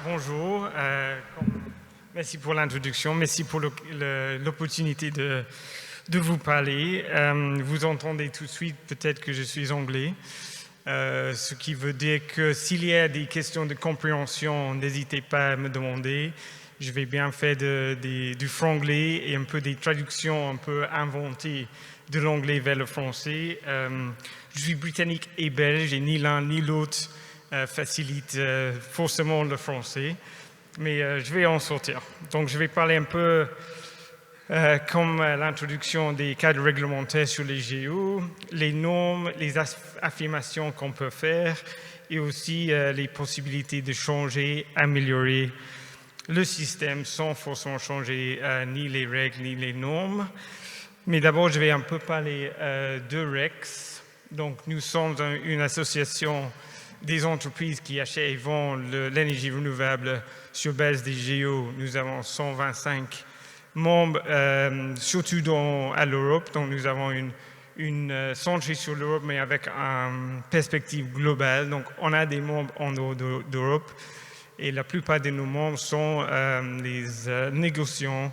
Bonjour, merci pour l'introduction, merci pour l'opportunité de vous parler. Vous entendez tout de suite peut-être que je suis anglais, ce qui veut dire que s'il y a des questions de compréhension, n'hésitez pas à me demander. Je vais bien faire du franglais et un peu des traductions un peu inventées de l'anglais vers le français. Je suis britannique et belge et ni l'un ni l'autre facilite forcément le français, mais je vais en sortir. Donc je vais parler un peu comme l'introduction des cadres réglementaires sur les GO, les normes, les affirmations qu'on peut faire et aussi les possibilités de changer, améliorer le système sans forcément changer ni les règles ni les normes. Mais d'abord, je vais un peu parler de REX. Donc nous sommes une association des entreprises qui achètent et vendent l'énergie renouvelable sur base des GO. Nous avons 125 membres, surtout à l'Europe. Donc nous avons une centrée sur l'Europe, mais avec une perspective globale. Donc on a des membres en dehors d'Europe. Et la plupart de nos membres sont les négociants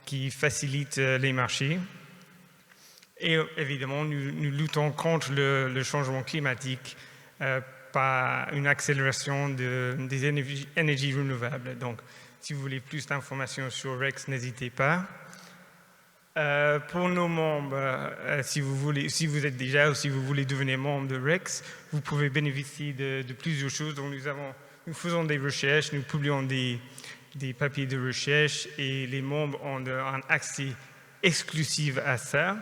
qui facilitent les marchés. Et évidemment, nous luttons contre le changement climatique par une accélération des énergies renouvelables. Donc, si vous voulez plus d'informations sur REX, n'hésitez pas. Pour nos membres, si vous êtes déjà ou si vous voulez devenir membre de REX, vous pouvez bénéficier de plusieurs choses. Donc, nous faisons des recherches, nous publions des papiers de recherche et les membres ont un accès exclusif à ça.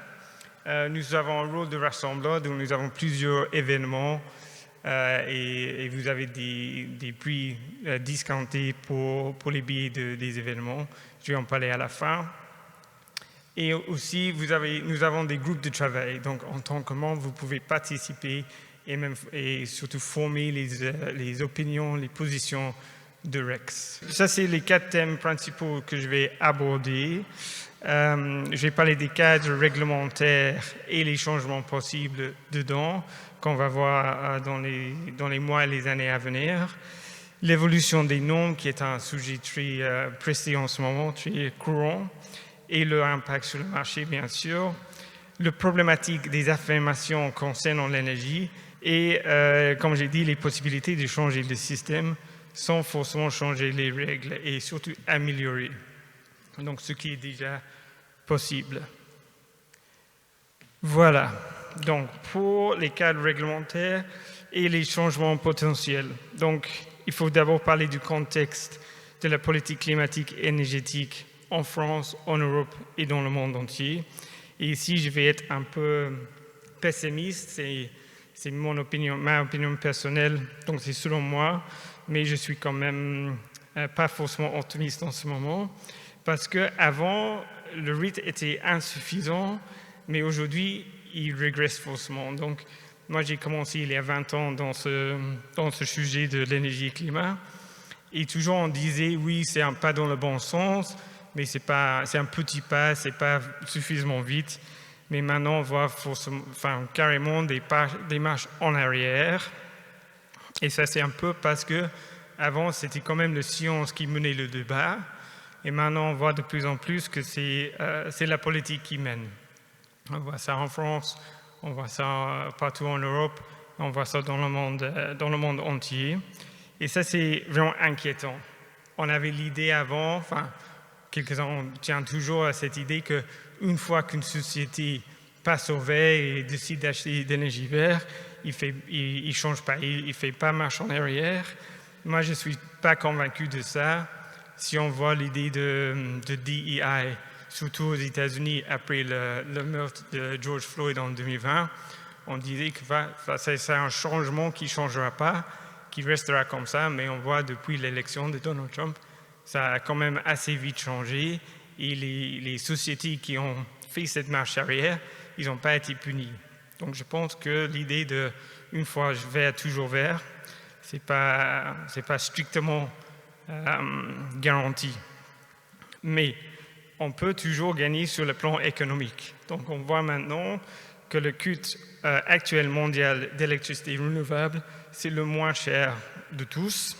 Nous avons un rôle de rassembleur, donc nous avons plusieurs événements et vous avez des prix discountés pour les billets des événements. Je vais en parler à la fin. Et aussi, nous avons des groupes de travail. Donc, en tant que membre, vous pouvez participer et surtout former les opinions, les positions de REX. Ça, c'est les 4 thèmes principaux que je vais aborder. Je vais parler des cadres réglementaires et les changements possibles dedans qu'on va voir dans les mois et les années à venir. L'évolution des normes, qui est un sujet très précis en ce moment, très courant, et leur impact sur le marché, bien sûr. La problématique des affirmations concernant l'énergie et, comme j'ai dit, les possibilités de changer le système sans forcément changer les règles et surtout améliorer. Donc, ce qui est déjà possible. Voilà. Donc, pour les cadres réglementaires et les changements potentiels. Donc, il faut d'abord parler du contexte de la politique climatique et énergétique en France, en Europe et dans le monde entier. Et ici, je vais être un peu pessimiste. C'est ma opinion personnelle, donc c'est selon moi, mais je suis quand même pas forcément optimiste en ce moment, parce qu'avant, le rythme était insuffisant, mais aujourd'hui, il régresse forcément. Donc, moi, j'ai commencé il y a 20 ans dans ce sujet de l'énergie et climat, et toujours on disait, oui, c'est un pas dans le bon sens, mais c'est un petit pas, c'est pas suffisamment vite. Mais maintenant, on voit carrément des marches en arrière. Et ça, c'est un peu parce que avant, c'était quand même la science qui menait le débat. Et maintenant, on voit de plus en plus que c'est la politique qui mène. On voit ça en France, on voit ça partout en Europe, on voit ça dans le monde entier. Et ça, c'est vraiment inquiétant. On avait l'idée avant, quelques-uns tiennent toujours à cette idée qu'une fois qu'une société passe au vert et décide d'acheter de l'énergie verte, il change pas, il fait pas marche en arrière. Moi, je suis pas convaincu de ça. Si on voit l'idée de DEI, surtout aux États-Unis après le meurtre de George Floyd en 2020, on disait que c'est un changement qui ne changera pas, qui restera comme ça, mais on voit depuis l'élection de Donald Trump, ça a quand même assez vite changé et les sociétés qui ont fait cette marche arrière, ils n'ont pas été punis. Donc je pense que l'idée de une fois vert, toujours vert, c'est pas strictement garanti. Mais on peut toujours gagner sur le plan économique. Donc on voit maintenant que le coût actuel mondial d'électricité renouvelable, c'est le moins cher de tous.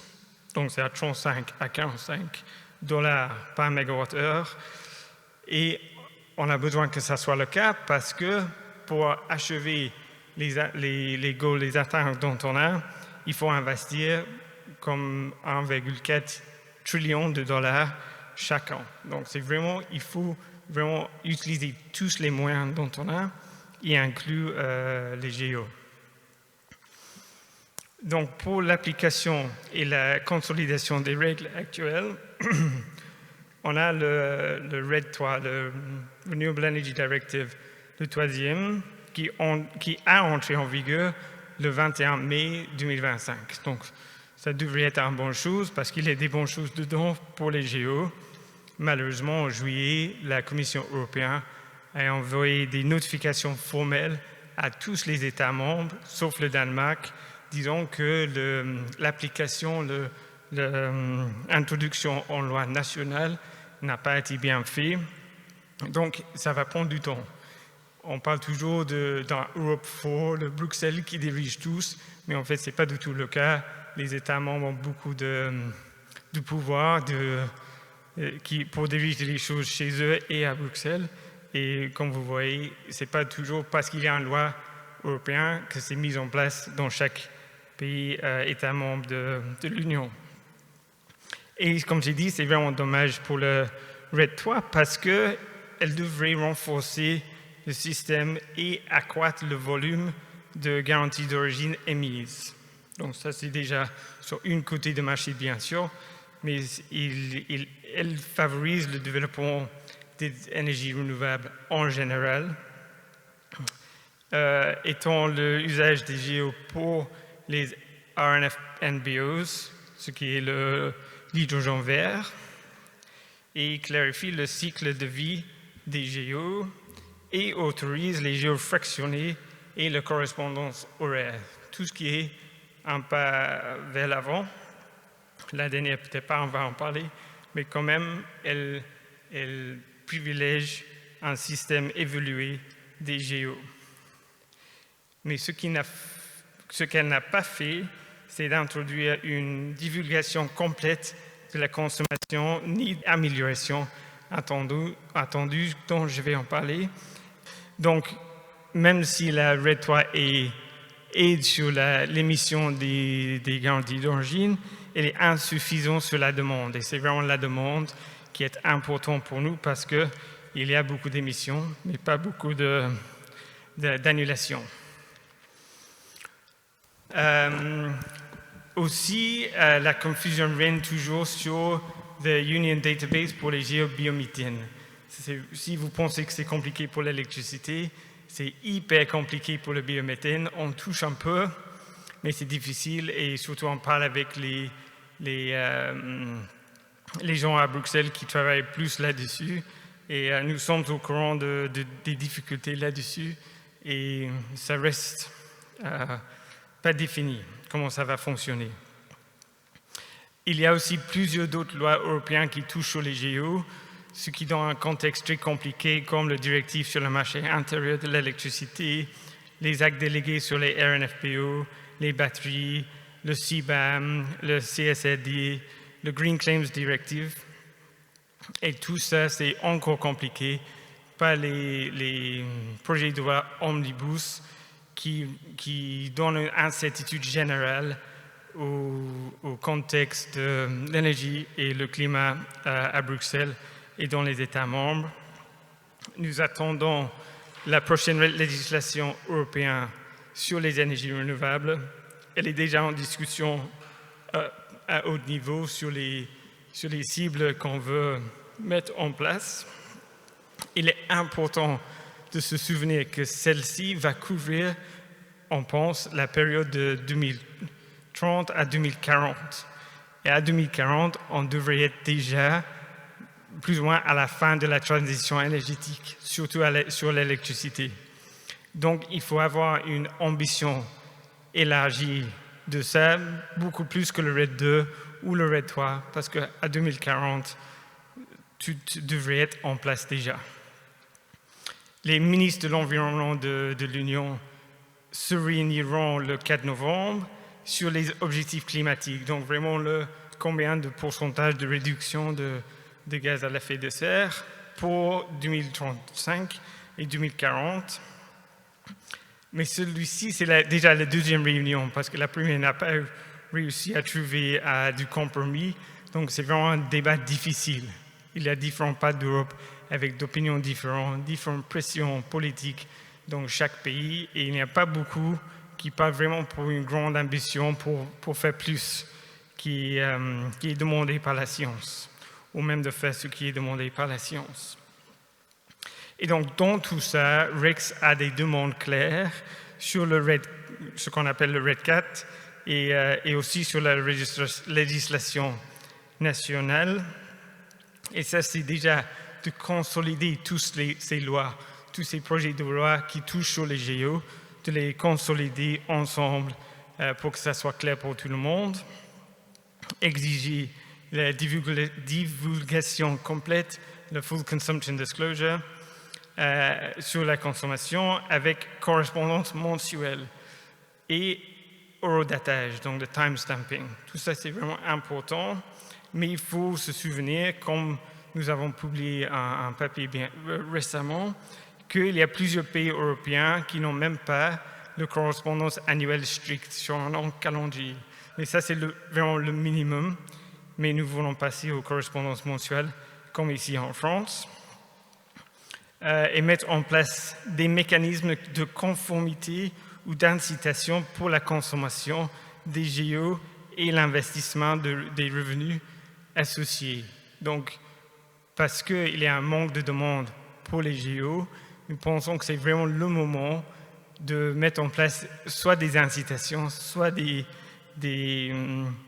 Donc c'est à 35 à 45 dollars par mégawattheure. Et on a besoin que ça soit le cas parce que pour achever les goals, les atteintes dont on a, il faut investir comme 1,4 trillion de dollars chaque an. Donc il faut vraiment utiliser tous les moyens dont on a, y inclut les GEO. Donc pour l'application et la consolidation des règles actuelles, on a le RED 3, le Renewable Energy Directive, le troisième, qui a entré en vigueur le 21 mai 2025. Donc ça devrait être une bonne chose parce qu'il y a des bonnes choses dedans pour les GEO. Malheureusement, en juillet, la Commission européenne a envoyé des notifications formelles à tous les États membres, sauf le Danemark, disant que l'application, l'introduction en loi nationale n'a pas été bien faite. Donc, ça va prendre du temps. On parle toujours d'un Europe 4, de Bruxelles qui dirige tous, mais en fait, ce n'est pas du tout le cas. Les États membres ont beaucoup de pouvoir pour diriger les choses chez eux et à Bruxelles. Et comme vous voyez, ce n'est pas toujours parce qu'il y a une loi européenne que c'est mis en place dans chaque pays État membre de l'Union. Et comme j'ai dit, c'est vraiment dommage pour le RED 3 parce qu'elle devrait renforcer le système et accroître le volume de garanties d'origine émises. Donc ça, c'est déjà sur une côté du marché, bien sûr, mais elle favorise le développement des énergies renouvelables en général, étant l'usage des GEO pour les RNFNBOs, ce qui est l'hydrogène vert, et clarifie le cycle de vie des GEO et autorise les GEO fractionnés et la correspondance horaire. Tout ce qui est un pas vers l'avant. La dernière, peut-être pas, on va en parler, mais quand même, elle privilège un système évolué des GEO. Mais ce qu'elle n'a pas fait, c'est d'introduire une divulgation complète de la consommation ni d'amélioration attendue, dont je vais en parler. Donc, même si la RED 3 aide sur l'émission des garanties d'origine, elle est insuffisante sur la demande. Et c'est vraiment la demande qui est importante pour nous parce qu'il y a beaucoup d'émissions, mais pas beaucoup d'annulations. Aussi, la confusion règne toujours sur the Union Database pour les géobiométhane. Si vous pensez que c'est compliqué pour l'électricité, c'est hyper compliqué pour le biométhane. On touche un peu, mais c'est difficile et surtout on parle avec les gens à Bruxelles qui travaillent plus là-dessus et nous sommes au courant des difficultés là-dessus et ça reste pas défini comment ça va fonctionner. Il y a aussi plusieurs d'autres lois européennes qui touchent sur les GEO, ce qui dans un contexte très compliqué comme le directive sur le marché intérieur de l'électricité, les actes délégués sur les RNFBO, les batteries, le CBAM, le CSRD, le Green Claims Directive. Et tout ça, c'est encore compliqué par les projets de loi omnibus qui donnent une incertitude générale au contexte de l'énergie et le climat à Bruxelles et dans les États membres. Nous attendons la prochaine législation européenne sur les énergies renouvelables. Elle est déjà en discussion à haut niveau sur les cibles qu'on veut mettre en place. Il est important de se souvenir que celle-ci va couvrir, on pense, la période de 2030 à 2040. Et à 2040, on devrait être déjà plus ou moins à la fin de la transition énergétique, surtout sur l'électricité. Donc, il faut avoir une ambition élargie de ça, beaucoup plus que le RED 2 ou le RED 3, parce qu'à 2040, tout devrait être en place déjà. Les ministres de l'Environnement de l'Union se réuniront le 4 novembre sur les objectifs climatiques, donc vraiment le combien de pourcentage de réduction de gaz à l'effet de serre pour 2035 et 2040. Mais celui-ci, c'est déjà la deuxième réunion, parce que la première n'a pas réussi à trouver du compromis. Donc, c'est vraiment un débat difficile. Il y a différents parts d'Europe avec d'opinions différentes, différentes pressions politiques dans chaque pays, et il n'y a pas beaucoup qui parlent vraiment pour une grande ambition pour faire plus qui est demandé par la science, ou même de faire ce qui est demandé par la science. Et donc, dans tout ça, Rex a des demandes claires sur ce qu'on appelle le RED 4 et aussi sur la législation nationale. Et ça, c'est déjà de consolider tous ces lois, tous ces projets de loi qui touchent sur les géos, de les consolider ensemble pour que ça soit clair pour tout le monde. Exiger la divulgation complète, le full consumption disclosure, sur la consommation avec correspondance mensuelle et horodatage, donc le timestamping. Tout ça, c'est vraiment important, mais il faut se souvenir, comme nous avons publié un papier récemment, qu'il y a plusieurs pays européens qui n'ont même pas de correspondance annuelle stricte sur un an calendrier. Mais ça, c'est vraiment le minimum, mais nous voulons passer aux correspondances mensuelles, comme ici en France. Et mettre en place des mécanismes de conformité ou d'incitation pour la consommation des géos et l'investissement des revenus associés. Donc, parce qu'il y a un manque de demande pour les géos, nous pensons que c'est vraiment le moment de mettre en place soit des incitations, soit des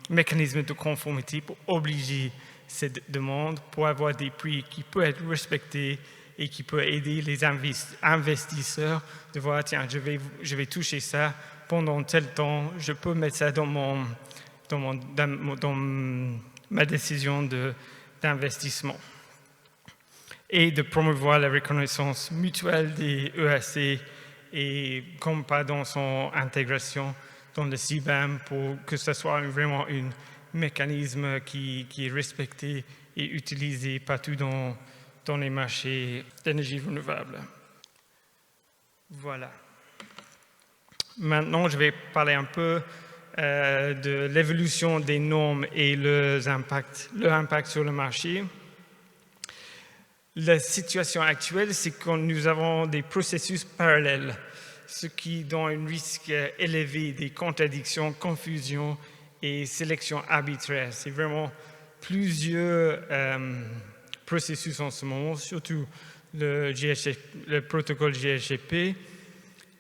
mécanismes de conformité pour obliger cette demande, pour avoir des prix qui peuvent être respectés et qui peut aider les investisseurs de voir, tiens, je vais toucher ça pendant tel temps, je peux mettre ça dans ma décision d'investissement. Et de promouvoir la reconnaissance mutuelle des EAC et comme pas dans son intégration dans le CBAM pour que ce soit vraiment un mécanisme qui est respecté et utilisé partout dans les marchés d'énergie renouvelable. Voilà. Maintenant, je vais parler un peu de l'évolution des normes et leur impact sur le marché. La situation actuelle, c'est que nous avons des processus parallèles, ce qui donne un risque élevé des contradictions, confusions et sélections arbitraires. C'est vraiment plusieurs processus en ce moment, surtout le protocole GHGP,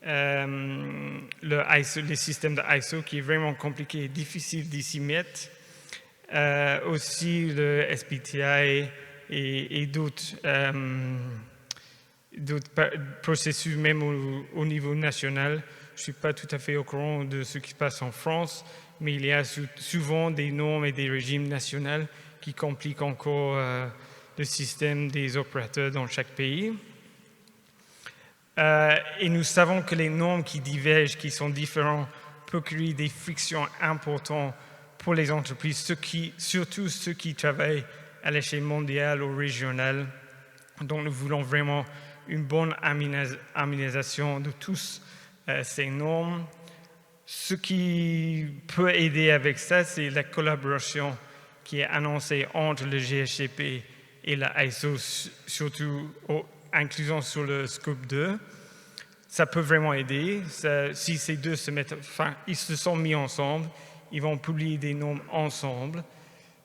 les systèmes de ISO qui est vraiment compliqué et difficile d'y s'y mettre, aussi le SBTI et d'autres processus même au niveau national. Je ne suis pas tout à fait au courant de ce qui se passe en France, mais il y a souvent des normes et des régimes nationaux qui compliquent encore le système des opérateurs dans chaque pays. Et nous savons que les normes qui divergent, qui sont différentes, peuvent créer des frictions importantes pour les entreprises, surtout ceux qui travaillent à l'échelle mondiale ou régionale. Donc nous voulons vraiment une bonne harmonisation de tous ces normes. Ce qui peut aider avec ça, c'est la collaboration qui est annoncée entre le GHGP et la ISO, surtout inclusion sur le scope 2. Ça peut vraiment aider. Si ces deux ils se sont mis ensemble, ils vont publier des normes ensemble.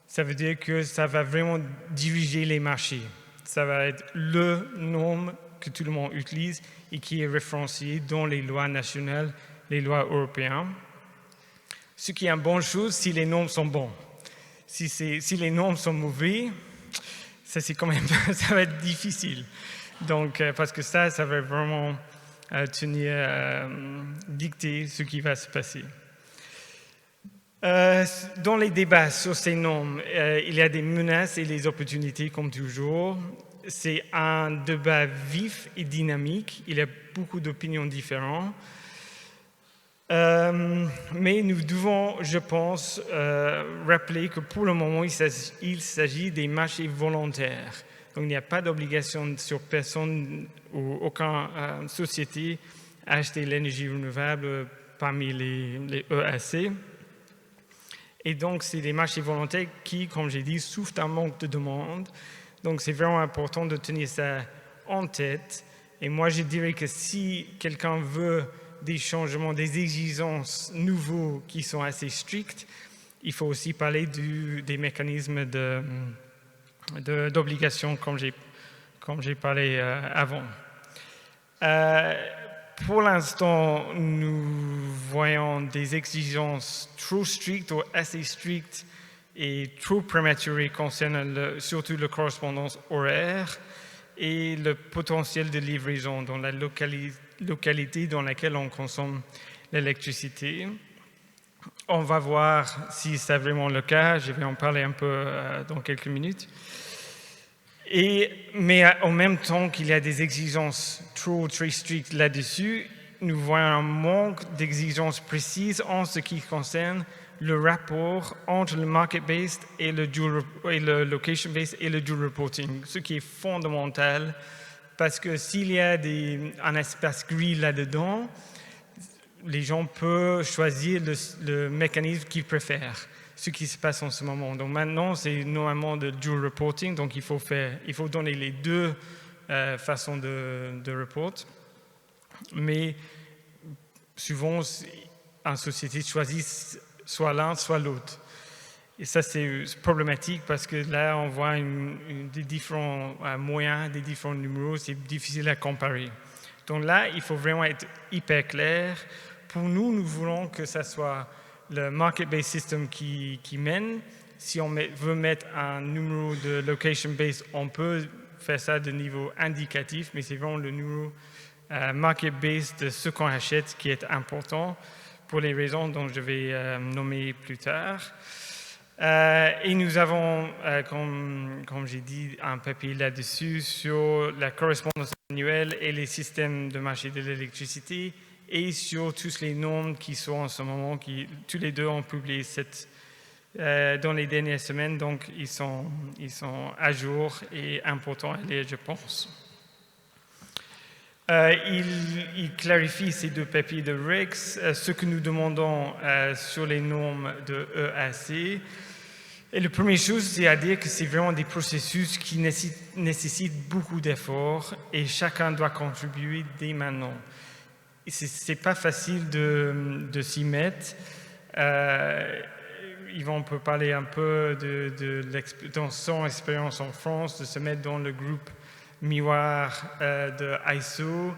Ça veut dire que ça va vraiment diriger les marchés. Ça va être le norme que tout le monde utilise et qui est référencié dans les lois nationales, les lois européennes. Ce qui est une bonne chose si les normes sont bonnes. Si les normes sont mauvaises, ça va être difficile. Donc, parce que ça va vraiment dicter ce qui va se passer. Dans les débats sur ces normes, il y a des menaces et des opportunités comme toujours. C'est un débat vif et dynamique. Il y a beaucoup d'opinions différentes. Mais nous devons, je pense, rappeler que pour le moment, il s'agit des marchés volontaires. Donc, il n'y a pas d'obligation sur personne ou aucune société à acheter l'énergie renouvelable parmi les EAC. Et donc, c'est des marchés volontaires qui, comme j'ai dit, souffrent d'un manque de demande. Donc, c'est vraiment important de tenir ça en tête. Et moi, je dirais que si quelqu'un veut des changements, des exigences nouveaux qui sont assez strictes, il faut aussi parler des mécanismes d'obligation, comme j'ai parlé avant. Pour l'instant, nous voyons des exigences trop strictes ou assez strictes et trop prématurées concernant surtout la correspondance horaire et le potentiel de livraison dans la localité dans laquelle on consomme l'électricité. On va voir si c'est vraiment le cas, je vais en parler un peu dans quelques minutes. Mais en même temps qu'il y a des exigences très strictes là-dessus, nous voyons un manque d'exigences précises en ce qui concerne le rapport entre le market-based et le location-based et le dual reporting, ce qui est fondamental parce que s'il y a un espace gris là-dedans, les gens peuvent choisir le mécanisme qu'ils préfèrent, ce qui se passe en ce moment. Donc maintenant, c'est normalement de dual reporting, donc il faut donner les deux façons de report. Mais souvent, une société choisit soit l'un, soit l'autre. Et ça, c'est problématique parce que là, on voit des différents moyens, des différents numéros, c'est difficile à comparer. Donc là, il faut vraiment être hyper clair. Pour nous, nous voulons que ça soit le market-based system qui mène. Si on veut mettre un numéro de location-based, on peut faire ça de niveau indicatif, mais c'est vraiment le numéro market-based de ce qu'on achète qui est important pour les raisons dont je vais nommer plus tard. Et nous avons, comme j'ai dit, un papier là-dessus sur la correspondance annuelle et les systèmes de marché de l'électricité et sur toutes les normes qui sont en ce moment, tous les deux ont publié dans les dernières semaines, donc ils sont à jour et importants à lire, je pense. Il clarifie ces deux papiers de REX, ce que nous demandons sur les normes de EAC. Et la première chose, c'est à dire que c'est vraiment des processus qui nécessitent beaucoup d'efforts et chacun doit contribuer dès maintenant. Ce n'est pas facile de s'y mettre. Yvan peut parler un peu dans son expérience en France, de se mettre dans le groupe miroir de ISO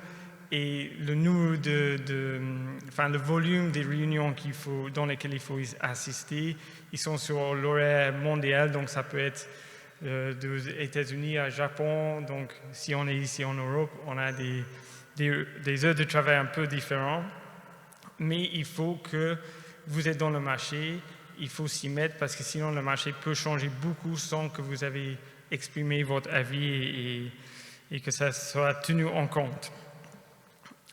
et le nombre le volume des réunions dans lesquelles il faut assister. Ils sont sur l'horaire mondial, donc ça peut être des États-Unis à Japon. Donc si on est ici en Europe, on a des heures de travail un peu différentes. Mais il faut que vous êtes dans le marché, il faut s'y mettre parce que sinon le marché peut changer beaucoup sans que vous avez exprimé votre avis et que ça soit tenu en compte.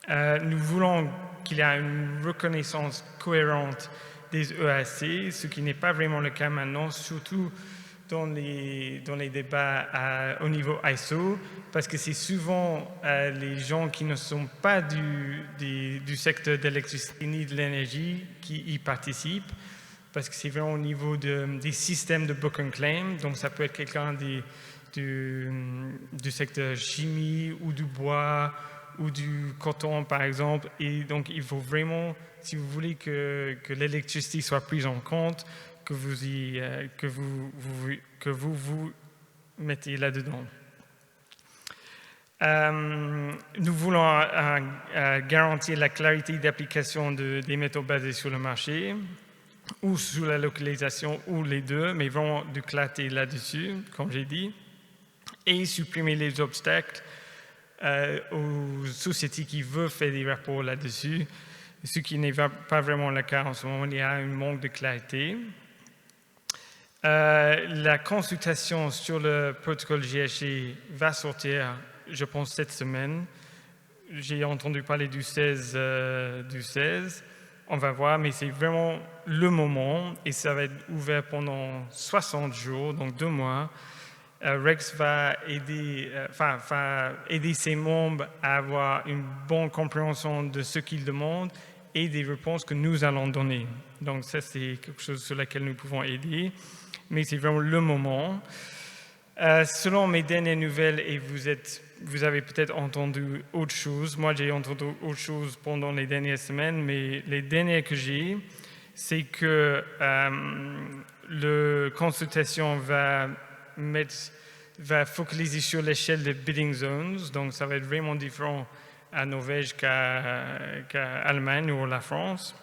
Nous voulons qu'il y ait une reconnaissance cohérente des EAC, ce qui n'est pas vraiment le cas maintenant, surtout dans les débats au niveau ISO, parce que c'est souvent les gens qui ne sont pas du secteur de l'électricité ni de l'énergie qui y participent, parce que c'est vraiment au niveau des systèmes de book and claim, donc ça peut être quelqu'un du secteur chimie ou du bois ou du coton par exemple, et donc il faut vraiment, si vous voulez que l'électricité soit prise en compte, que vous vous mettez là-dedans. Nous voulons garantir la clarité d'application des méthodes basées sur le marché ou sur la localisation ou les deux, mais vraiment de clarté là-dessus, comme j'ai dit, et supprimer les obstacles aux sociétés qui veulent faire des rapports là-dessus, ce qui n'est pas vraiment le cas en ce moment. Il y a un manque de clarté. La consultation sur le protocole GHG va sortir, je pense, cette semaine. J'ai entendu parler du 16. On va voir, mais c'est vraiment le moment et ça va être ouvert pendant 60 jours, donc 2 mois. Rex va aider ses membres à avoir une bonne compréhension de ce qu'ils demandent et des réponses que nous allons donner. Donc ça, c'est quelque chose sur lequel nous pouvons aider, mais c'est vraiment le moment. Selon mes dernières nouvelles, et vous avez peut-être entendu autre chose, moi j'ai entendu autre chose pendant les dernières semaines, mais les dernières que j'ai, c'est que la consultation va focaliser sur l'échelle des bidding zones, donc ça va être vraiment différent à Norvège qu'à Allemagne ou la France.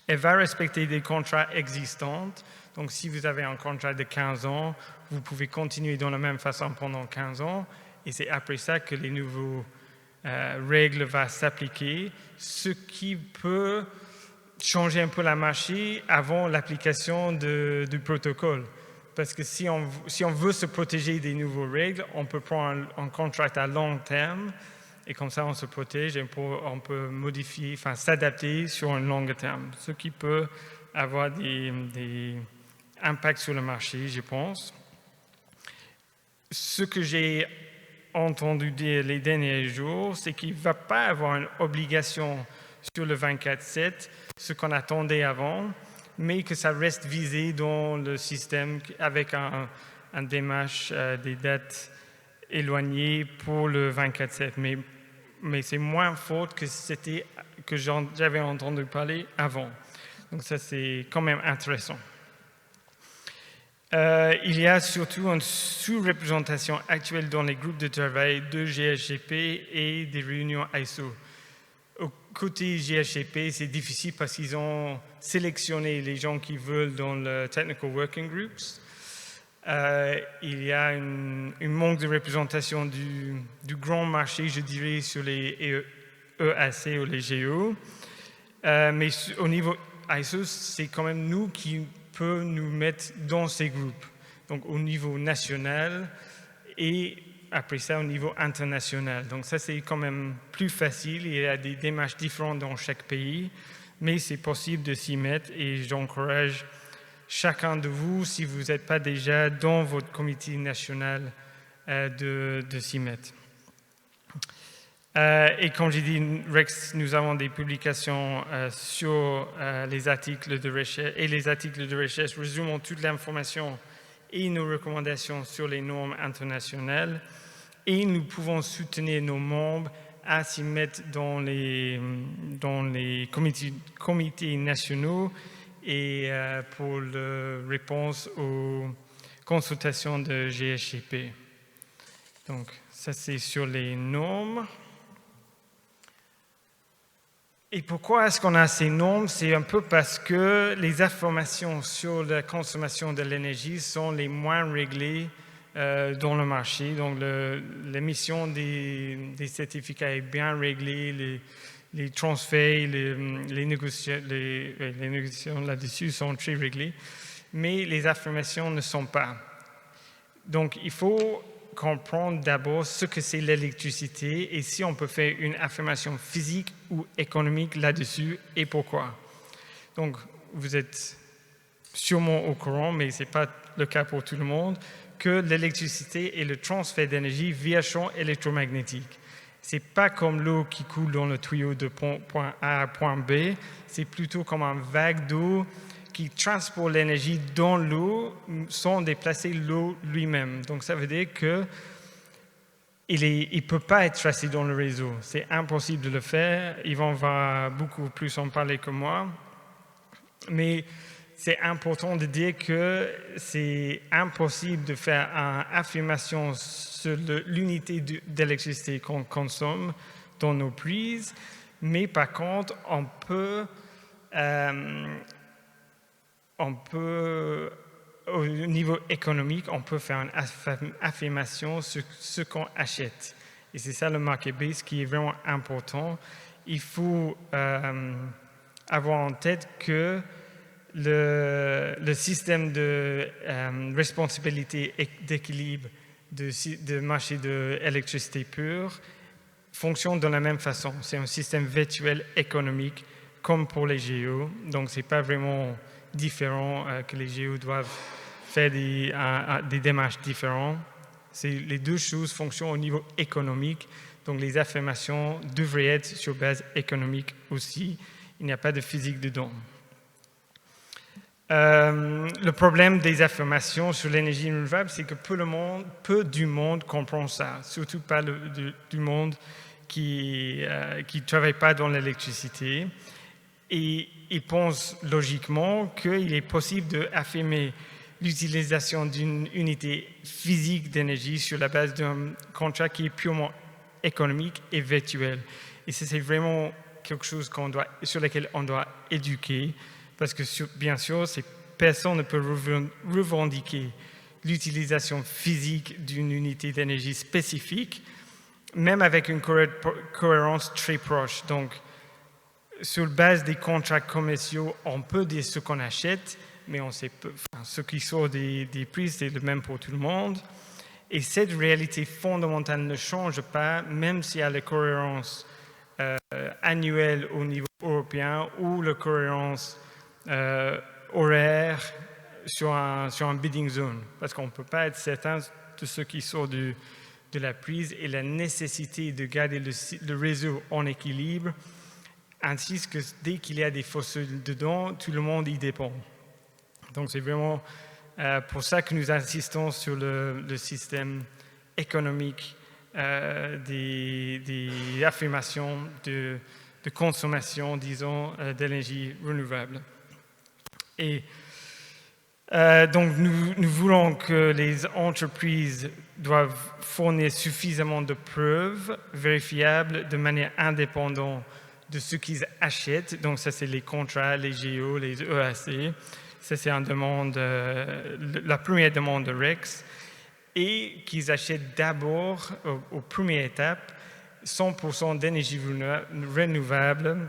Elle va respecter des contrats existants. Donc, si vous avez un contrat de 15 ans, vous pouvez continuer de la même façon pendant 15 ans. Et c'est après ça que les nouvelles règles vont s'appliquer, ce qui peut changer un peu la marché avant l'application du protocole. Parce que si on veut se protéger des nouvelles règles, on peut prendre un contrat à long terme. Et comme ça, on se protège et on peut modifier, s'adapter sur un long terme, ce qui peut avoir des impacts sur le marché, je pense. Ce que j'ai entendu dire les derniers jours, c'est qu'il ne va pas avoir une obligation sur le 24/7, ce qu'on attendait avant, mais que ça reste visé dans le système avec un démarche des dates éloignées pour le 24/7. Mais c'est moins fort que j'avais entendu parler avant. Donc ça, c'est quand même intéressant. Il y a surtout une sous-représentation actuelle dans les groupes de travail de GHGP et des réunions ISO. Au côté GHGP, c'est difficile parce qu'ils ont sélectionné les gens qui veulent dans le Technical Working Groups. Il y a un manque de représentation du grand marché, je dirais, sur les EAC ou les GO. Mais au niveau ISO, c'est quand même nous qui peut nous mettre dans ces groupes, donc au niveau national et après ça au niveau international. Donc ça, c'est quand même plus facile. Il y a des démarches différentes dans chaque pays, mais c'est possible de s'y mettre et j'encourage chacun de vous, si vous n'êtes pas déjà dans votre comité national, de s'y mettre. Et comme j'ai dit, Rex, nous avons des publications sur les articles de recherche et les articles de recherche résumant toute l'information et nos recommandations sur les normes internationales et nous pouvons soutenir nos membres à s'y mettre dans les comités nationaux et pour la réponse aux consultations de GHGP. Donc ça, c'est sur les normes. Et pourquoi est-ce qu'on a ces normes? C'est un peu parce que les informations sur la consommation de l'énergie sont les moins réglées dans le marché. Donc, l'émission des certificats est bien réglée, les transferts, les négociations là-dessus sont très réglées, mais les affirmations ne sont pas. Donc, il faut comprendre d'abord ce que c'est l'électricité et si on peut faire une affirmation physique ou économique là-dessus et pourquoi. Donc, vous êtes sûrement au courant, mais ce n'est pas le cas pour tout le monde, que l'électricité est le transfert d'énergie via champ électromagnétique. Ce n'est pas comme l'eau qui coule dans le tuyau de point A à point B, c'est plutôt comme un vague d'eau qui transporte l'énergie dans l'eau sans déplacer l'eau lui-même. Donc ça veut dire qu'il ne peut pas être tracé dans le réseau. C'est impossible de le faire. Yvan va beaucoup plus en parler que moi. Mais c'est important de dire que c'est impossible de faire une affirmation sur l'unité d'électricité qu'on consomme dans nos prises. Mais par contre, on peut, au niveau économique, on peut faire une affirmation sur ce qu'on achète. Et c'est ça le market base qui est vraiment important. Il faut avoir en tête que le système de responsabilité et d'équilibre de marché de l'électricité pure fonctionne de la même façon. C'est un système virtuel économique comme pour les GEO. Donc, ce n'est pas vraiment différent que les GEO doivent faire des démarches différentes. Les deux choses fonctionnent au niveau économique. Donc, les affirmations devraient être sur base économique aussi. Il n'y a pas de physique dedans. Le problème des affirmations sur l'énergie renouvelable, c'est que peu du monde comprend ça, surtout pas du monde qui ne travaille pas dans l'électricité. Et ils pensent logiquement qu'il est possible d'affirmer l'utilisation d'une unité physique d'énergie sur la base d'un contrat qui est purement économique et virtuel. Et c'est vraiment quelque chose sur lequel on doit éduquer, parce que bien sûr, personne ne peut revendiquer l'utilisation physique d'une unité d'énergie spécifique, même avec une cohérence très proche. Donc, sur la base des contrats commerciaux, on peut dire ce qu'on achète, mais on sait peu. Ce qui sort des prix, c'est le même pour tout le monde. Et cette réalité fondamentale ne change pas, même s'il y a la cohérence annuelle au niveau européen ou la cohérence horaire sur un bidding zone. Parce qu'on ne peut pas être certain de ce qui sort de la prise et la nécessité de garder le réseau en équilibre, ainsi que dès qu'il y a des fossiles dedans, tout le monde y dépend. Donc c'est vraiment pour ça que nous insistons sur le système économique des affirmations de consommation, disons, d'énergie renouvelable. Et donc nous voulons que les entreprises doivent fournir suffisamment de preuves vérifiables de manière indépendante de ce qu'ils achètent. Donc ça, c'est les contrats, les GEO, les EAC. Ça, c'est la première demande de REX. Et qu'ils achètent d'abord, aux premières étapes, 100% d'énergie renouvelable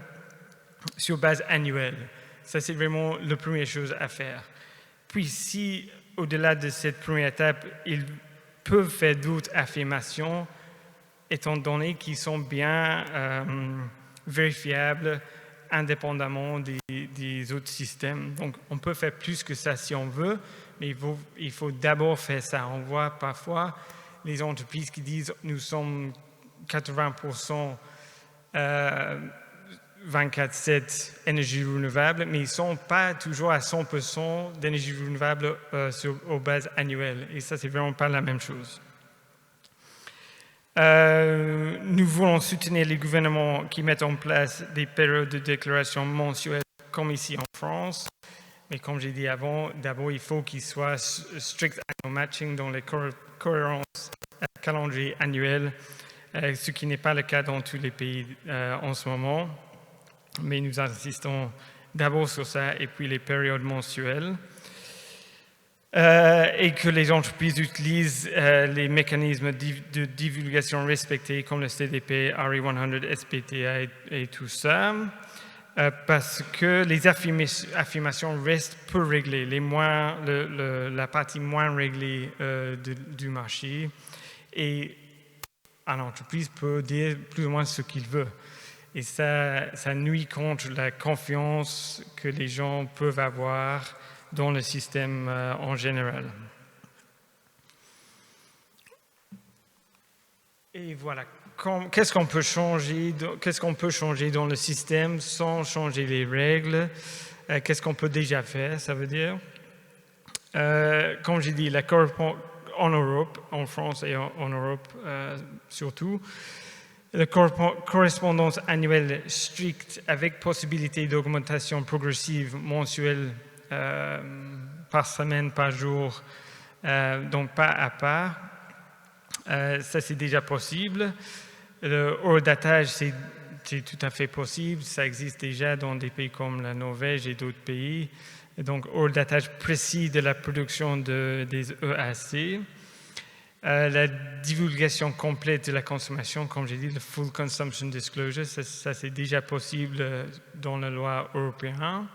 sur base annuelle. Ça, c'est vraiment la première chose à faire. Puis, si, au-delà de cette première étape, ils peuvent faire d'autres affirmations, étant donné qu'ils sont bien vérifiables indépendamment des autres systèmes. Donc, on peut faire plus que ça si on veut, mais il faut d'abord faire ça. On voit parfois les entreprises qui disent « nous sommes 80% 24/7 énergie renouvelable », mais ils ne sont pas toujours à 100% d'énergie renouvelable aux bases annuelles. Et ça, c'est vraiment pas la même chose. Nous voulons soutenir les gouvernements qui mettent en place des périodes de déclaration mensuelles comme ici en France. Mais comme j'ai dit avant, d'abord, il faut qu'il soit strict annual matching dans les cohérences calendrier annuel, ce qui n'est pas le cas dans tous les pays en ce moment. Mais nous insistons d'abord sur ça et puis les périodes mensuelles. Et que les entreprises utilisent les mécanismes de divulgation respectés comme le CDP, RE100, SPTA et tout ça, parce que les affirmations restent peu réglées, la partie moins réglée du marché, et une entreprise peut dire plus ou moins ce qu'il veut. Et ça nuit contre la confiance que les gens peuvent avoir dans le système en général. Et voilà, qu'est-ce qu'on peut changer dans le système sans changer les règles? Qu'est-ce qu'on peut déjà faire, ça veut dire? Comme j'ai dit, en Europe, en France et en Europe surtout, la correspondance annuelle stricte avec possibilité d'augmentation progressive mensuelle par semaine, par jour, donc pas à pas. Ça, c'est déjà possible. Le hors-datage, c'est tout à fait possible. Ça existe déjà dans des pays comme la Norvège et d'autres pays. Et donc, hors-datage précis de la production des EAC. La divulgation complète de la consommation, comme j'ai dit, le Full Consumption Disclosure, ça c'est déjà possible dans la loi européenne.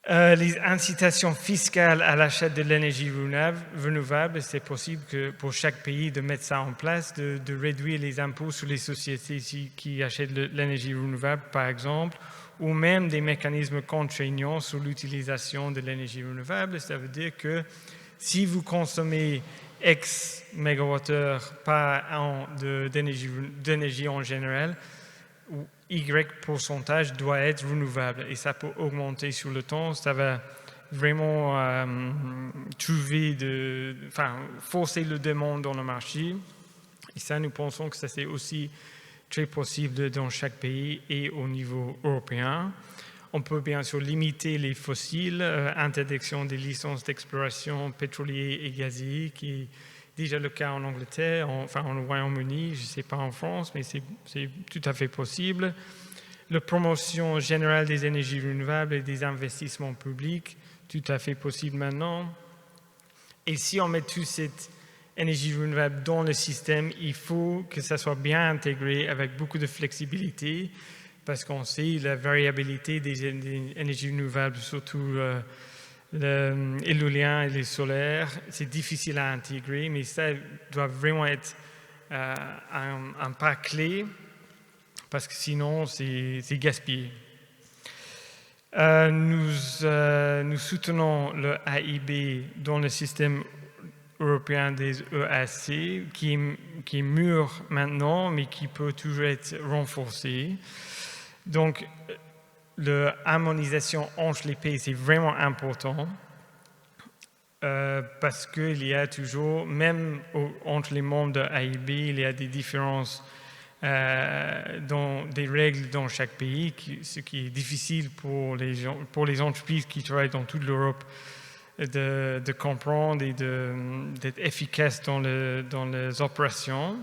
Les incitations fiscales à l'achat de l'énergie renouvelable, c'est possible que pour chaque pays de mettre ça en place, de réduire les impôts sur les sociétés qui achètent l'énergie renouvelable, par exemple, ou même des mécanismes contraignants sur l'utilisation de l'énergie renouvelable. Ça veut dire que si vous consommez X mégawattheures par an d'énergie en général, Y pourcentage doit être renouvelable et ça peut augmenter sur le temps. Ça va vraiment forcer le demande dans le marché. Et ça, nous pensons que ça c'est aussi très possible dans chaque pays et au niveau européen. On peut bien sûr limiter les fossiles, interdiction des licences d'exploration pétrolière et gazière, qui est déjà le cas en Angleterre, en Royaume-Uni, je ne sais pas en France, mais c'est tout à fait possible. La promotion générale des énergies renouvelables et des investissements publics, tout à fait possible maintenant. Et si on met toute cette énergie renouvelable dans le système, il faut que ça soit bien intégré avec beaucoup de flexibilité, parce qu'on sait la variabilité des énergies renouvelables, surtout l'éolien et les solaires, c'est difficile à intégrer, mais ça doit vraiment être un pas clé, parce que sinon c'est gaspillé. Nous soutenons le AIB dans le système européen des EAC, qui est mûr maintenant, mais qui peut toujours être renforcé. Donc, l'harmonisation entre les pays, c'est vraiment important parce qu'il y a toujours, même entre les membres de AIB, il y a des différences dans des règles dans chaque pays, ce qui est difficile pour les entreprises qui travaillent dans toute l'Europe de comprendre et d'être efficaces dans les opérations.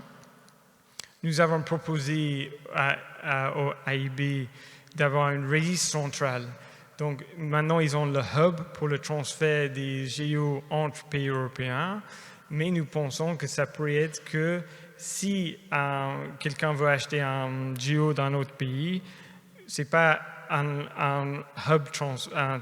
Nous avons proposé au AIB d'avoir une registre centrale. Donc maintenant, ils ont le hub pour le transfert des géos entre pays européens, mais nous pensons que ça pourrait être que si quelqu'un veut acheter un géo d'un autre pays, ce n'est pas un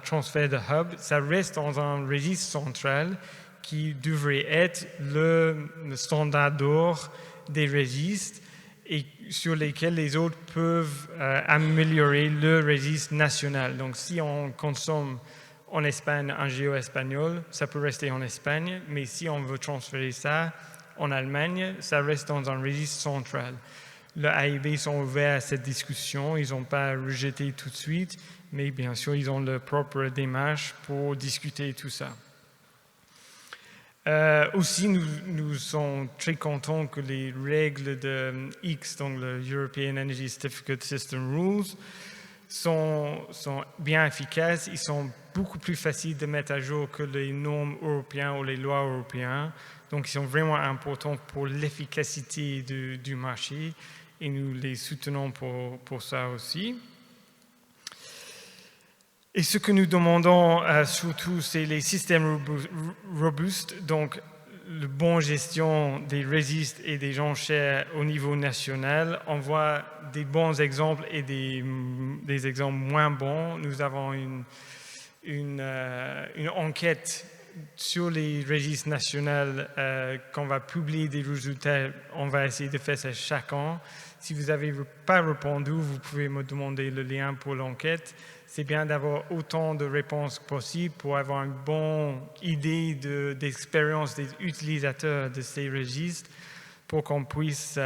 transfert de hub, ça reste dans un registre central qui devrait être le standard d'or des registres et sur lesquels les autres peuvent améliorer le registre national. Donc, si on consomme en Espagne un géo espagnol, ça peut rester en Espagne, mais si on veut transférer ça en Allemagne, ça reste dans un registre central. Le AIB sont ouverts à cette discussion, ils n'ont pas rejeté tout de suite, mais bien sûr, ils ont leur propre démarche pour discuter tout ça. Aussi, nous sommes très contents que les règles de X, donc le European Energy Certificate System Rules, sont bien efficaces. Ils sont beaucoup plus faciles de mettre à jour que les normes européennes ou les lois européennes. Donc, ils sont vraiment importants pour l'efficacité du marché et nous les soutenons pour ça aussi. Et ce que nous demandons surtout, c'est les systèmes robustes, donc la bonne gestion des registres et des enchères au niveau national. On voit des bons exemples et des exemples moins bons. Nous avons une enquête sur les registres nationaux qu'on va publier des résultats. On va essayer de faire ça chaque an. Si vous n'avez pas répondu, vous pouvez me demander le lien pour l'enquête. C'est bien d'avoir autant de réponses possibles pour avoir une bonne idée d'expérience des utilisateurs de ces registres pour qu'on puisse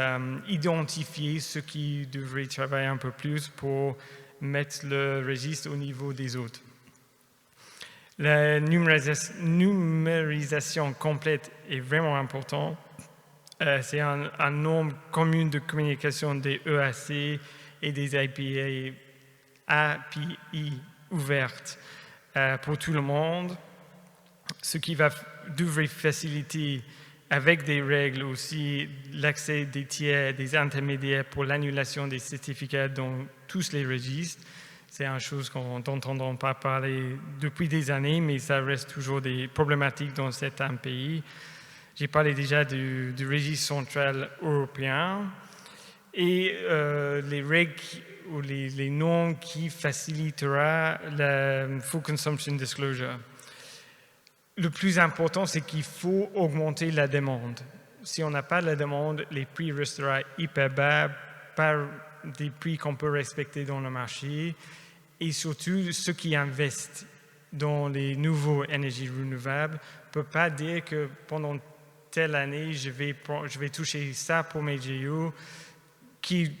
identifier ceux qui devraient travailler un peu plus pour mettre le registre au niveau des autres. La numérisation complète est vraiment importante. C'est un nombre commun de communication des EAC et des API ouvertes pour tout le monde, ce qui devrait faciliter avec des règles aussi l'accès des tiers, des intermédiaires pour l'annulation des certificats dans tous les registres. C'est une chose qu'on n'entend pas parler depuis des années, mais ça reste toujours des problématiques dans certains pays. J'ai parlé déjà du registre central européen et les règles ou les normes qui facilitera la full consumption disclosure. Le plus important, c'est qu'il faut augmenter la demande. Si on n'a pas la demande, les prix resteront hyper bas, pas des prix qu'on peut respecter dans le marché. Et surtout, ceux qui investissent dans les nouveaux énergies renouvelables ne peuvent pas dire que pendant telle année, je vais toucher ça pour mes GEO, qui est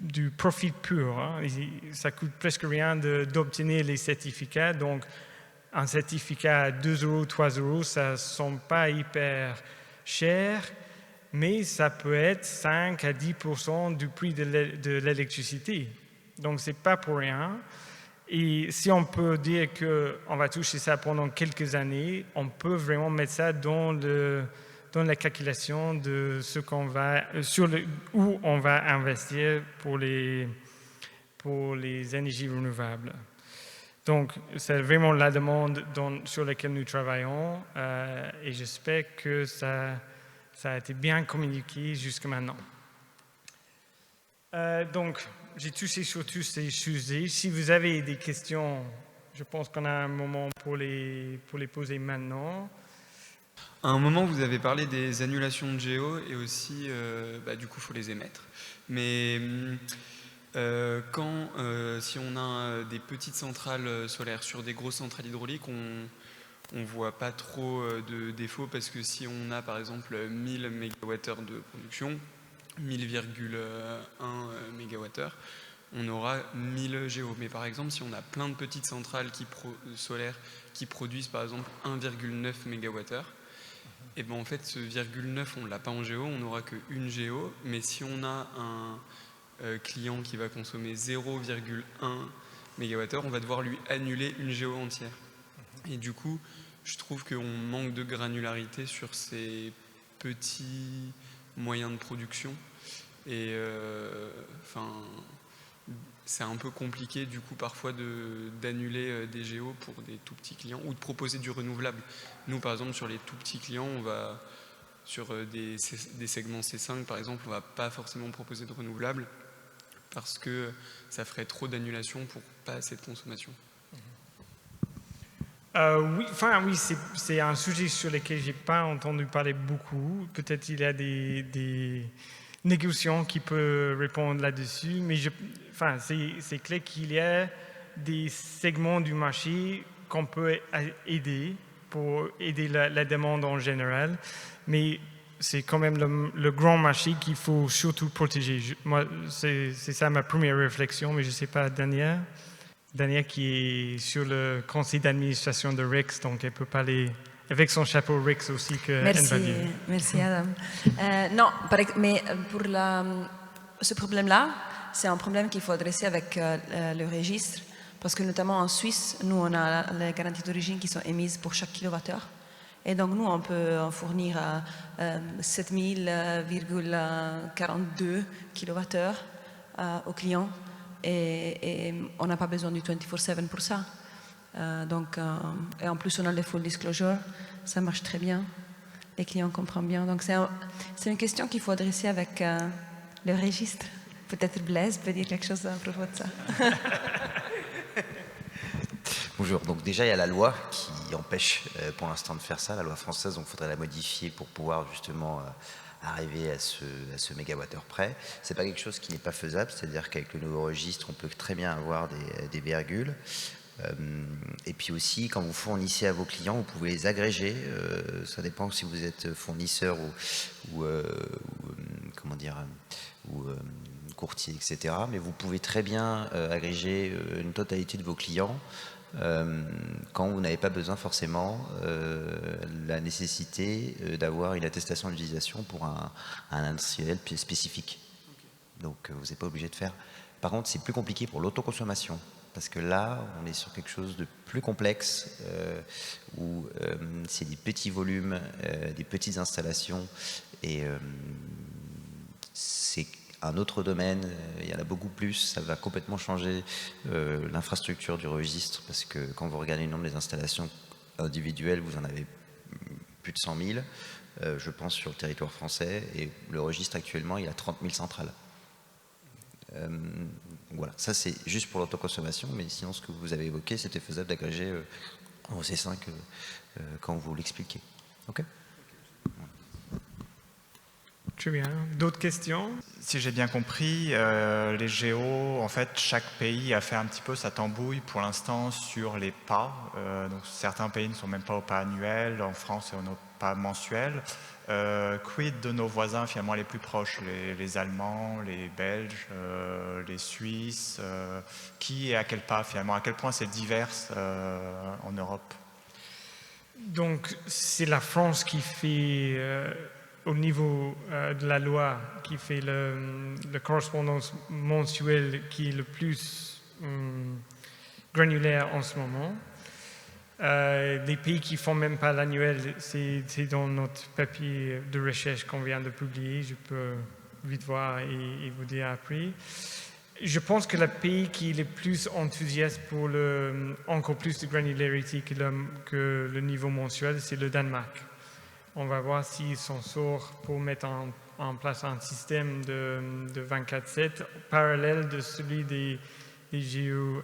du profit pur. Hein. Ça coûte presque rien d'obtenir les certificats. Donc, un certificat à 2 €, 3 €, ça ne semble pas hyper cher, mais ça peut être 5 à 10% du prix de l'électricité. Donc, ce n'est pas pour rien. Et si on peut dire qu'on va toucher ça pendant quelques années, on peut vraiment mettre ça dans la calculation de ce qu'on va, où on va investir pour les énergies renouvelables. Donc, c'est vraiment la demande sur laquelle nous travaillons et j'espère que ça a été bien communiqué jusqu'à maintenant. Donc, j'ai touché sur tous ces sujets. Si vous avez des questions, je pense qu'on a un moment pour les poser maintenant. À un moment, vous avez parlé des annulations de géo et aussi, du coup, il faut les émettre. Mais si on a des petites centrales solaires sur des grosses centrales hydrauliques, on ne voit pas trop de défauts parce que si on a par exemple 1000 MWh de production, 1000,1 MWh, on aura 1000 géo. Mais par exemple, si on a plein de petites centrales solaires qui produisent par exemple 1,9 MWh, et ben en fait ce 0,9 on ne l'a pas en géo, on n'aura qu'une géo. Mais si on a un client qui va consommer 0,1 MWh, on va devoir lui annuler une géo entière. Et du coup, je trouve qu'on manque de granularité sur ces petits moyens de production. Et c'est un peu compliqué du coup parfois d'annuler des géos pour des tout petits clients ou de proposer du renouvelable. Nous par exemple sur les tout petits clients, on va sur des segments C5 par exemple, on ne va pas forcément proposer de renouvelable parce que ça ferait trop d'annulations pour pas assez de consommation. Oui, c'est un sujet sur lequel je n'ai pas entendu parler beaucoup. Peut-être il y a des négociants qui peuvent répondre là-dessus, mais c'est clair qu'il y a des segments du marché qu'on peut aider pour aider la demande en général, mais c'est quand même le grand marché qu'il faut surtout protéger. Moi, c'est ça ma première réflexion, mais je ne sais pas, Daniel qui est sur le conseil d'administration de REX, donc elle peut parler avec son chapeau REX aussi que Merci Adam. Non, mais pour ce problème-là, c'est un problème qu'il faut adresser avec le registre, parce que notamment en Suisse, nous on a les garanties d'origine qui sont émises pour chaque kilowattheure. Et donc nous, on peut en fournir à 7000,42 kWh aux clients et on n'a pas besoin du 24/7 pour ça. Et en plus, on a les full disclosure, ça marche très bien, les clients comprennent bien. Donc c'est une question qu'il faut adresser avec le registre. Peut-être Blaise peut dire quelque chose à propos de ça. Bonjour, donc déjà il y a la loi qui empêche pour l'instant de faire ça, la loi française, donc il faudrait la modifier pour pouvoir justement arriver à ce mégawattheure près. C'est pas quelque chose qui n'est pas faisable, c'est-à-dire qu'avec le nouveau registre, on peut très bien avoir des virgules. Et puis aussi, quand vous fournissez à vos clients, vous pouvez les agréger. Ça dépend si vous êtes fournisseur ou courtier, etc. Mais vous pouvez très bien agréger une totalité de vos clients quand vous n'avez pas besoin forcément la nécessité d'avoir une attestation d'utilisation pour un industriel spécifique. Donc vous n'êtes pas obligé de faire. Par contre, c'est plus compliqué pour l'autoconsommation, parce que là, on est sur quelque chose de plus complexe, où c'est des petits volumes, des petites installations, et c'est un autre domaine, il y en a beaucoup plus, ça va complètement changer l'infrastructure du registre, parce que quand vous regardez le nombre des installations individuelles, vous en avez plus de 100 000, je pense, sur le territoire français, et le registre actuellement, il a 30 000 centrales. voilà, ça c'est juste pour l'autoconsommation, mais sinon ce que vous avez évoqué, c'était faisable d'agréger en OC5 quand vous l'expliquez. Ok. Très bien. D'autres questions? Si j'ai bien compris, les géos, en fait, chaque pays a fait un petit peu sa tambouille pour l'instant sur les pas. Donc, certains pays ne sont même pas au pas annuel, en France, on est au pas mensuel. Quid de nos voisins finalement les plus proches, les Allemands, les Belges, les Suisses, qui est à quel pas finalement, à quel point c'est divers en Europe? Donc, c'est la France qui fait, au niveau de la loi, qui fait le correspondance mensuelle qui est le plus granulaire en ce moment. Les pays qui ne font même pas l'annuel, c'est dans notre papier de recherche qu'on vient de publier. Je peux vite voir et vous dire après. Je pense que le pays qui est le plus enthousiaste pour encore plus de granularité que le niveau mensuel, c'est le Danemark. On va voir s'ils s'en sortent pour mettre en place un système de 24/7 parallèle de celui des GO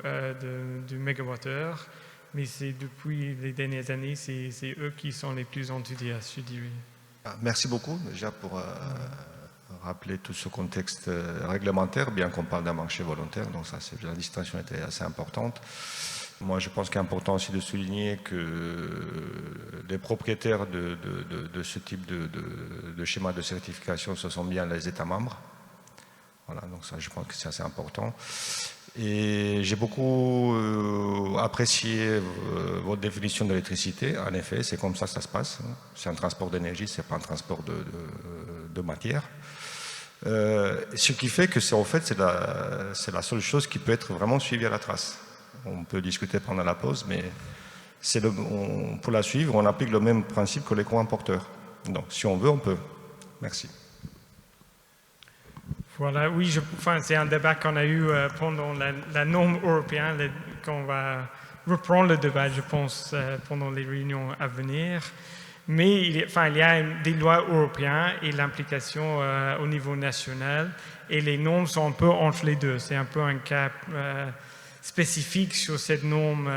du mégawattheure. Mais c'est depuis les dernières années, c'est eux qui sont les plus enthousiastes, je dirais. Merci beaucoup déjà pour rappeler tout ce contexte réglementaire, bien qu'on parle d'un marché volontaire, donc ça, la distinction était assez importante. Moi, je pense qu'il est important aussi de souligner que les propriétaires de ce type de schéma de certification, ce sont bien les États membres. Voilà, donc ça, je pense que c'est assez important. Et j'ai beaucoup apprécié votre définition de l'électricité. En effet, c'est comme ça que ça se passe. C'est un transport d'énergie, c'est pas un transport de matière. Ce qui fait que en fait, c'est la seule chose qui peut être vraiment suivie à la trace. On peut discuter pendant la pause, mais pour la suivre, on applique le même principe que les courants porteurs. Donc, si on veut, on peut. Merci. Voilà, oui, c'est un débat qu'on a eu pendant la norme européenne, qu'on va reprendre le débat, je pense, pendant les réunions à venir. Mais il y a des lois européennes et l'implication au niveau national, et les normes sont un peu entre les deux. C'est un peu un cas spécifique sur cette norme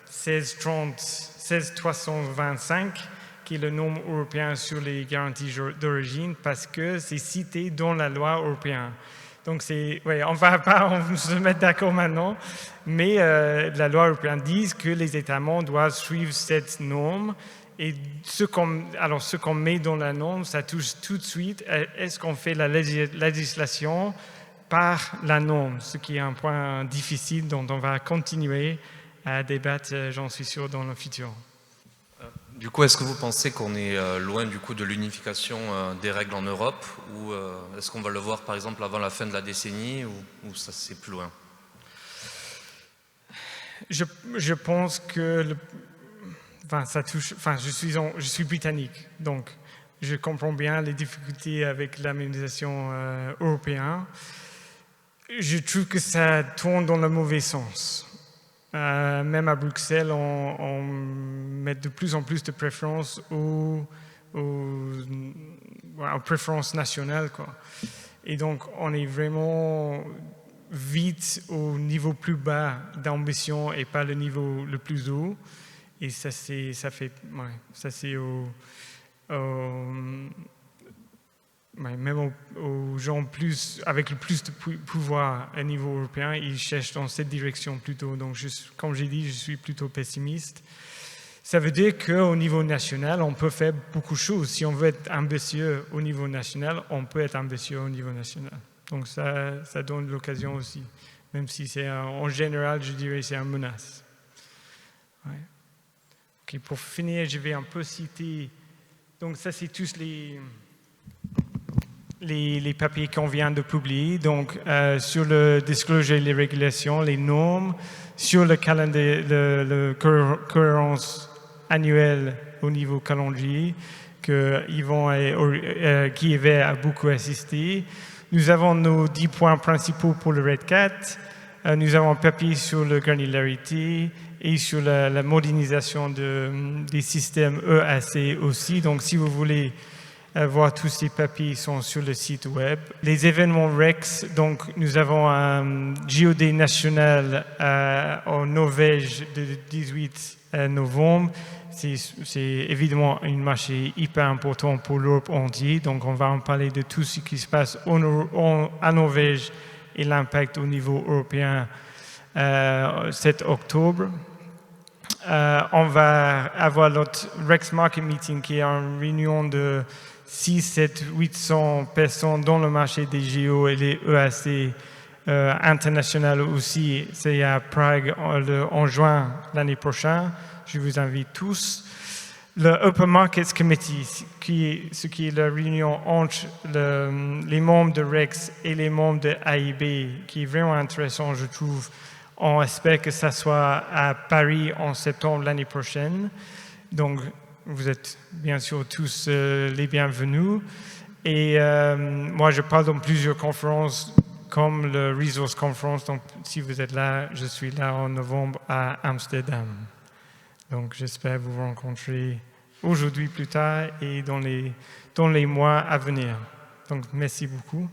16325, qui est la norme européenne sur les garanties d'origine, parce que c'est cité dans la loi européenne. Donc, on ne va pas se mettre d'accord maintenant, mais la loi européenne dit que les États membres doivent suivre cette norme. Et ce qu'on met dans la norme, ça touche tout de suite, est-ce qu'on fait la législation par la norme, ce qui est un point difficile dont on va continuer à débattre, j'en suis sûr, dans le futur. Du coup, est-ce que vous pensez qu'on est loin du coup de l'unification des règles en Europe, ou est-ce qu'on va le voir par exemple avant la fin de la décennie, ou ça c'est plus loin? Je pense que ça touche. Je suis britannique, donc je comprends bien les difficultés avec l'harmonisation européenne. Je trouve que ça tourne dans le mauvais sens. Même à Bruxelles, on met de plus en plus de préférences aux préférences nationales, quoi. Et donc, on est vraiment vite au niveau plus bas d'ambition et pas le niveau le plus haut. Et ça c'est même aux gens avec le plus de pouvoir à niveau européen, ils cherchent dans cette direction plutôt. Donc, comme j'ai dit, je suis plutôt pessimiste. Ça veut dire qu'au niveau national, on peut faire beaucoup de choses. Si on veut être ambitieux au niveau national, on peut être ambitieux au niveau national. Donc, ça donne l'occasion aussi. Même si en général, je dirais c'est une menace. Ouais. Okay, pour finir, je vais un peu citer. Donc, ça, c'est tous les papiers qu'on vient de publier. Donc, sur le disclosure et les régulations, les normes, sur le calendrier, la cohérence annuelle au niveau calendrier, que qui a beaucoup assisté. Nous avons nos 10 points principaux pour le RED 4. Nous avons un papier sur la granularité et sur la modernisation des systèmes EAC aussi. Donc, si vous voulez voir tous ces papiers sont sur le site web. Les événements REX, donc nous avons un GOD national en Norvège le 18 novembre. C'est évidemment un marché hyper important pour l'Europe entière, donc on va en parler de tout ce qui se passe à Norvège et l'impact au niveau européen 7 octobre. On va avoir notre Rex Market Meeting qui est une réunion de 6, 7, 800 personnes dans le marché des GO et les EAC internationales aussi. C'est à Prague en juin l'année prochaine. Je vous invite tous. Le Open Markets Committee, ce qui est la réunion entre les membres de REX et les membres de AIB, qui est vraiment intéressant, je trouve. On espère que ça soit à Paris en septembre l'année prochaine. Donc, vous êtes bien sûr tous les bienvenus. Et moi, je parle dans plusieurs conférences, comme le Resource Conference. Donc, si vous êtes là, je suis là en novembre à Amsterdam. Donc, j'espère vous rencontrer aujourd'hui plus tard et dans les mois à venir. Donc, merci beaucoup.